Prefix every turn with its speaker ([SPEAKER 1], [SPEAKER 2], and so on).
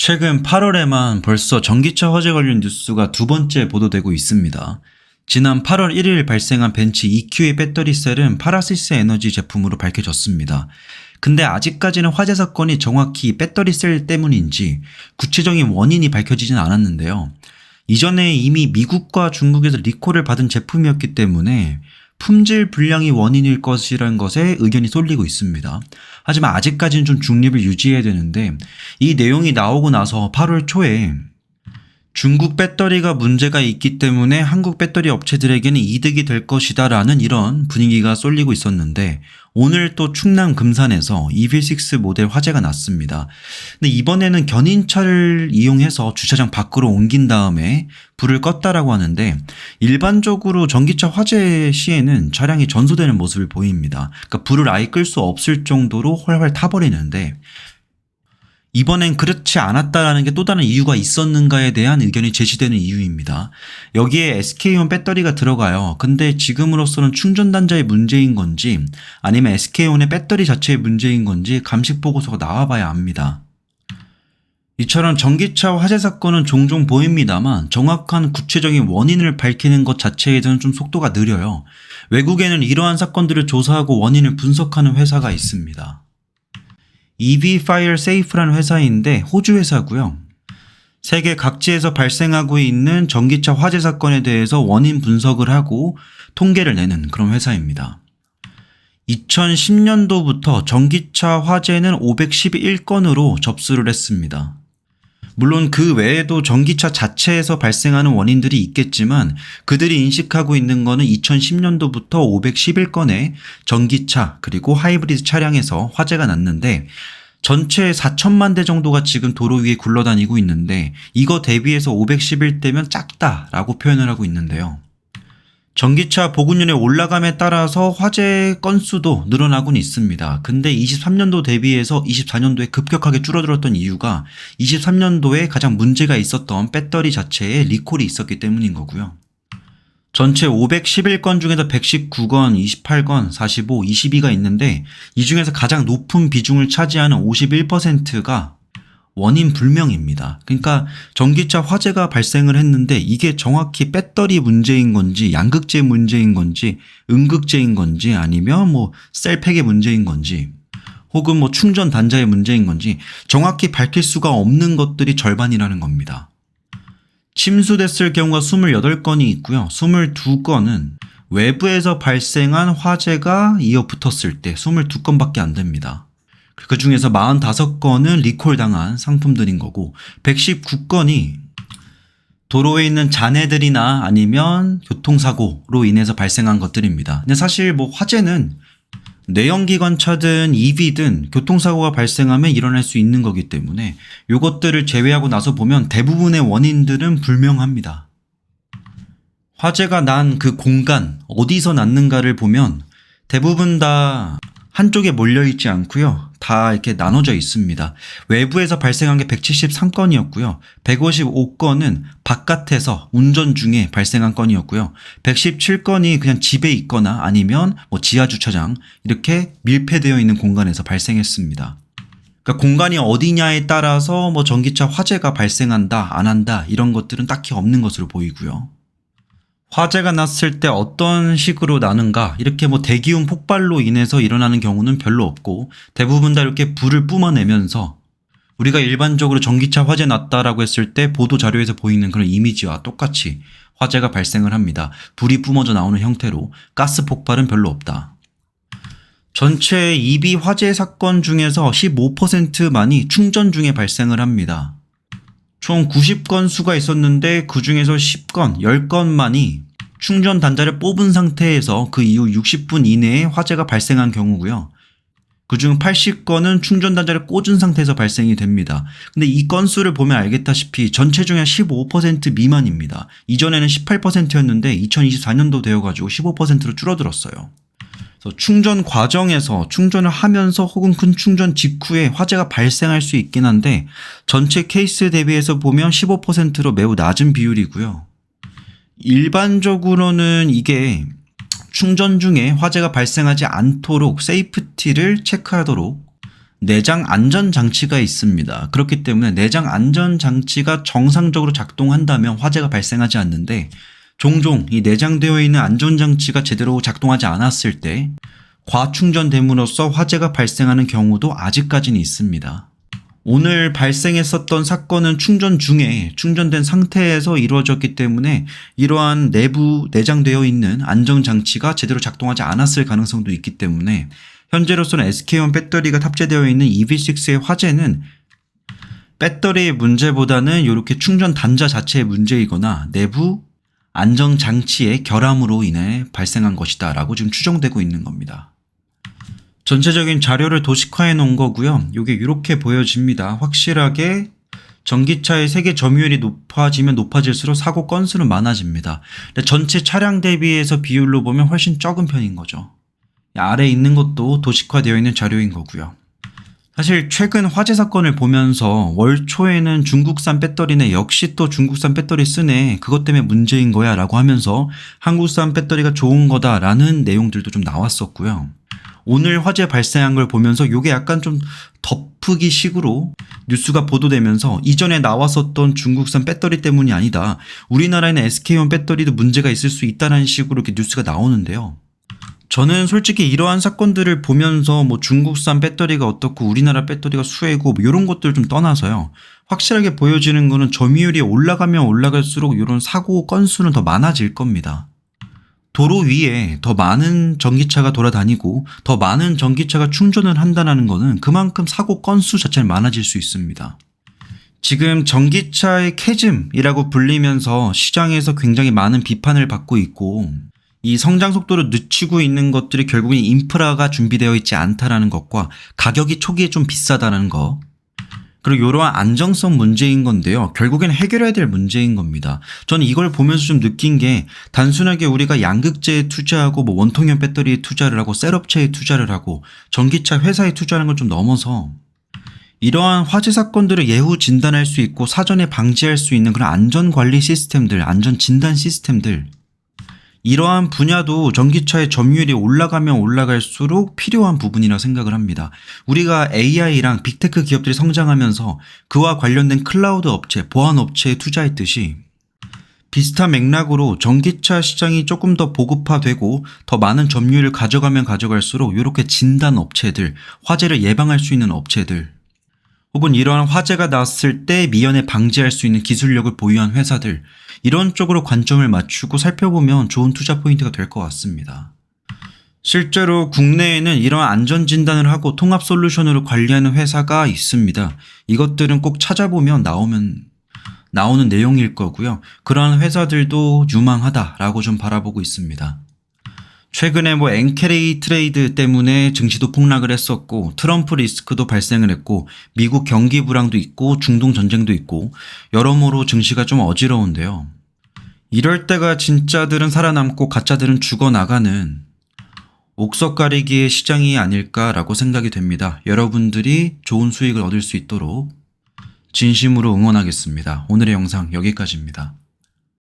[SPEAKER 1] 최근 8월에만 벌써 전기차 화재 관련 뉴스가 두 번째 보도되고 있습니다. 지난 8월 1일 발생한 벤츠 EQ의 배터리 셀은 파라시스 에너지 제품으로 밝혀졌습니다. 근데 아직까지는 화재 사건이 정확히 배터리 셀 때문인지 구체적인 원인이 밝혀지진 않았는데요. 이전에 이미 미국과 중국에서 리콜을 받은 제품이었기 때문에 품질 불량이 원인일 것이라는 것에 의견이 쏠리고 있습니다. 하지만 아직까지는 좀 중립을 유지해야 되는데, 이 내용이 나오고 나서 8월 초에 중국 배터리가 문제가 있기 때문에 한국 배터리 업체들에게는 이득이 될 것이다 라는 이런 분위기가 쏠리고 있었는데, 오늘 또 충남 금산에서 EV6 모델 화재가 났습니다. 근데 이번에는 견인차를 이용해서 주차장 밖으로 옮긴 다음에 불을 껐다라고 하는데, 일반적으로 전기차 화재 시에는 차량이 전소되는 모습을 보입니다. 그러니까 불을 아예 끌 수 없을 정도로 훨훨 타버리는데, 이번엔 그렇지 않았다라는 게 또 다른 이유가 있었는가에 대한 의견이 제시되는 이유입니다. 여기에 SK온 배터리가 들어가요. 근데 지금으로서는 충전 단자의 문제인 건지 아니면 SK온의 배터리 자체의 문제인 건지 감식 보고서가 나와봐야 압니다. 이처럼 전기차 화재 사건은 종종 보입니다만 정확한 구체적인 원인을 밝히는 것 자체에서는 좀 속도가 느려요. 외국에는 이러한 사건들을 조사하고 원인을 분석하는 회사가 있습니다. EV Fire Safe라는 회사인데 호주 회사고요. 세계 각지에서 발생하고 있는 전기차 화재 사건에 대해서 원인 분석을 하고 통계를 내는 그런 회사입니다. 2010년도부터 전기차 화재는 511건으로 접수를 했습니다. 물론 그 외에도 전기차 자체에서 발생하는 원인들이 있겠지만 그들이 인식하고 있는 거는 2010년도부터 511건의 전기차 그리고 하이브리드 차량에서 화재가 났는데, 전체 4천만 대 정도가 지금 도로 위에 굴러다니고 있는데 이거 대비해서 511대면 작다라고 표현을 하고 있는데요. 전기차 보급률이 올라감에 따라서 화재 건수도 늘어나곤 있습니다. 근데 23년도 대비해서 24년도에 급격하게 줄어들었던 이유가 23년도에 가장 문제가 있었던 배터리 자체에 리콜이 있었기 때문인 거고요. 전체 511건 중에서 119건, 28건, 45, 22가 있는데 이 중에서 가장 높은 비중을 차지하는 51%가 원인 불명입니다. 그러니까 전기차 화재가 발생을 했는데 이게 정확히 배터리 문제인 건지 양극재 문제인 건지 음극재인 건지 아니면 셀팩의 문제인 건지 혹은 충전 단자의 문제인 건지 정확히 밝힐 수가 없는 것들이 절반이라는 겁니다. 침수됐을 경우가 28건이 있고요. 22건은 외부에서 발생한 화재가 이어 붙었을 때 22건밖에 안 됩니다. 그 중에서 45건은 리콜당한 상품들인 거고 119건이 도로에 있는 잔해들이나 아니면 교통사고로 인해서 발생한 것들입니다. 근데 사실 화재는 내연기관차든 EV든 교통사고가 발생하면 일어날 수 있는 거기 때문에 이것들을 제외하고 나서 보면 대부분의 원인들은 불명합니다. 화재가 난 그 공간, 어디서 났는가를 보면 대부분 다 한쪽에 몰려있지 않고요. 다 이렇게 나눠져 있습니다. 외부에서 발생한 게 173건이었고요. 155건은 바깥에서 운전 중에 발생한 건이었고요. 117건이 그냥 집에 있거나 아니면 지하주차장 이렇게 밀폐되어 있는 공간에서 발생했습니다. 그러니까 공간이 어디냐에 따라서 전기차 화재가 발생한다, 안 한다 이런 것들은 딱히 없는 것으로 보이고요. 화재가 났을 때 어떤 식으로 나는가, 이렇게 대기온 폭발로 인해서 일어나는 경우는 별로 없고 대부분 다 이렇게 불을 뿜어내면서 우리가 일반적으로 전기차 화재 났다라고 했을 때 보도 자료에서 보이는 그런 이미지와 똑같이 화재가 발생을 합니다. 불이 뿜어져 나오는 형태로 가스 폭발은 별로 없다. 전체 EV 화재 사건 중에서 15%만이 충전 중에 발생을 합니다. 총 90건 수가 있었는데 그 중에서 10건, 10건만이 충전 단자를 뽑은 상태에서 그 이후 60분 이내에 화재가 발생한 경우고요. 그중 80건은 충전 단자를 꽂은 상태에서 발생이 됩니다. 근데 이 건수를 보면 알겠다시피 전체 중에 15% 미만입니다. 이전에는 18%였는데 2024년도 되어가지고 15%로 줄어들었어요. 그래서 충전 과정에서 충전을 하면서 혹은 큰 충전 직후에 화재가 발생할 수 있긴 한데 전체 케이스 대비해서 보면 15%로 매우 낮은 비율이고요. 일반적으로는 이게 충전 중에 화재가 발생하지 않도록 세이프티를 체크하도록 내장 안전장치가 있습니다. 그렇기 때문에 내장 안전장치가 정상적으로 작동한다면 화재가 발생하지 않는데 종종 이 내장되어 있는 안전장치가 제대로 작동하지 않았을 때 과충전됨으로써 화재가 발생하는 경우도 아직까지는 있습니다. 오늘 발생했었던 사건은 충전 중에 충전된 상태에서 이루어졌기 때문에 이러한 내부 내장되어 있는 안전장치가 제대로 작동하지 않았을 가능성도 있기 때문에 현재로서는 SK-on 배터리가 탑재되어 있는 EV6의 화재는 배터리의 문제보다는 이렇게 충전 단자 자체의 문제이거나 내부 안전장치의 결함으로 인해 발생한 것이다 라고 지금 추정되고 있는 겁니다. 전체적인 자료를 도식화해 놓은 거고요. 이게 이렇게 보여집니다. 확실하게 전기차의 세계 점유율이 높아지면 높아질수록 사고 건수는 많아집니다. 근데 전체 차량 대비해서 비율로 보면 훨씬 적은 편인 거죠. 아래에 있는 것도 도식화되어 있는 자료인 거고요. 사실 최근 화재 사건을 보면서 월 초에는 중국산 배터리네, 역시 또 중국산 배터리 쓰네, 그것 때문에 문제인 거야 라고 하면서 한국산 배터리가 좋은 거다라는 내용들도 좀 나왔었고요. 오늘 화재 발생한 걸 보면서 이게 약간 좀 덮기 식으로 뉴스가 보도되면서 이전에 나왔었던 중국산 배터리 때문이 아니다, 우리나라에는 SK-on 배터리도 문제가 있을 수 있다는 식으로 이렇게 뉴스가 나오는데요. 저는 솔직히 이러한 사건들을 보면서 뭐 중국산 배터리가 어떻고 우리나라 배터리가 수혜고 뭐 이런 것들 좀 떠나서요. 확실하게 보여지는 거는 점유율이 올라가면 올라갈수록 이런 사고 건수는 더 많아질 겁니다. 도로 위에 더 많은 전기차가 돌아다니고 더 많은 전기차가 충전을 한다는 거는 그만큼 사고 건수 자체는 많아질 수 있습니다. 지금 전기차의 캐즘이라고 불리면서 시장에서 굉장히 많은 비판을 받고 있고 이 성장 속도를 늦추고 있는 것들이 결국엔 인프라가 준비되어 있지 않다라는 것과 가격이 초기에 좀 비싸다는 거, 그리고 이러한 안정성 문제인 건데요. 결국엔 해결해야 될 문제인 겁니다. 저는 이걸 보면서 좀 느낀 게 단순하게 우리가 양극재에 투자하고 뭐 원통형 배터리에 투자를 하고 셀업체에 투자를 하고 전기차 회사에 투자하는 걸 좀 넘어서 이러한 화재 사건들을 예후 진단할 수 있고 사전에 방지할 수 있는 그런 안전관리 시스템들, 안전진단 시스템들, 이러한 분야도 전기차의 점유율이 올라가면 올라갈수록 필요한 부분이라 생각을 합니다. 우리가 AI랑 빅테크 기업들이 성장하면서 그와 관련된 클라우드 업체, 보안 업체에 투자했듯이 비슷한 맥락으로 전기차 시장이 조금 더 보급화되고 더 많은 점유율을 가져가면 가져갈수록 이렇게 진단 업체들, 화재를 예방할 수 있는 업체들, 혹은 이러한 화재가 났을 때 미연에 방지할 수 있는 기술력을 보유한 회사들, 이런 쪽으로 관점을 맞추고 살펴보면 좋은 투자 포인트가 될 것 같습니다. 실제로 국내에는 이러한 안전진단을 하고 통합 솔루션으로 관리하는 회사가 있습니다. 이것들은 꼭 찾아보면 나오는 내용일 거고요. 그러한 회사들도 유망하다라고 좀 바라보고 있습니다. 최근에 뭐 엔캐리 트레이드 때문에 증시도 폭락을 했었고 트럼프 리스크도 발생을 했고 미국 경기 불황도 있고 중동 전쟁도 있고 여러모로 증시가 좀 어지러운데요. 이럴 때가 진짜들은 살아남고 가짜들은 죽어나가는 옥석 가리기의 시장이 아닐까라고 생각이 됩니다. 여러분들이 좋은 수익을 얻을 수 있도록 진심으로 응원하겠습니다. 오늘의 영상 여기까지입니다.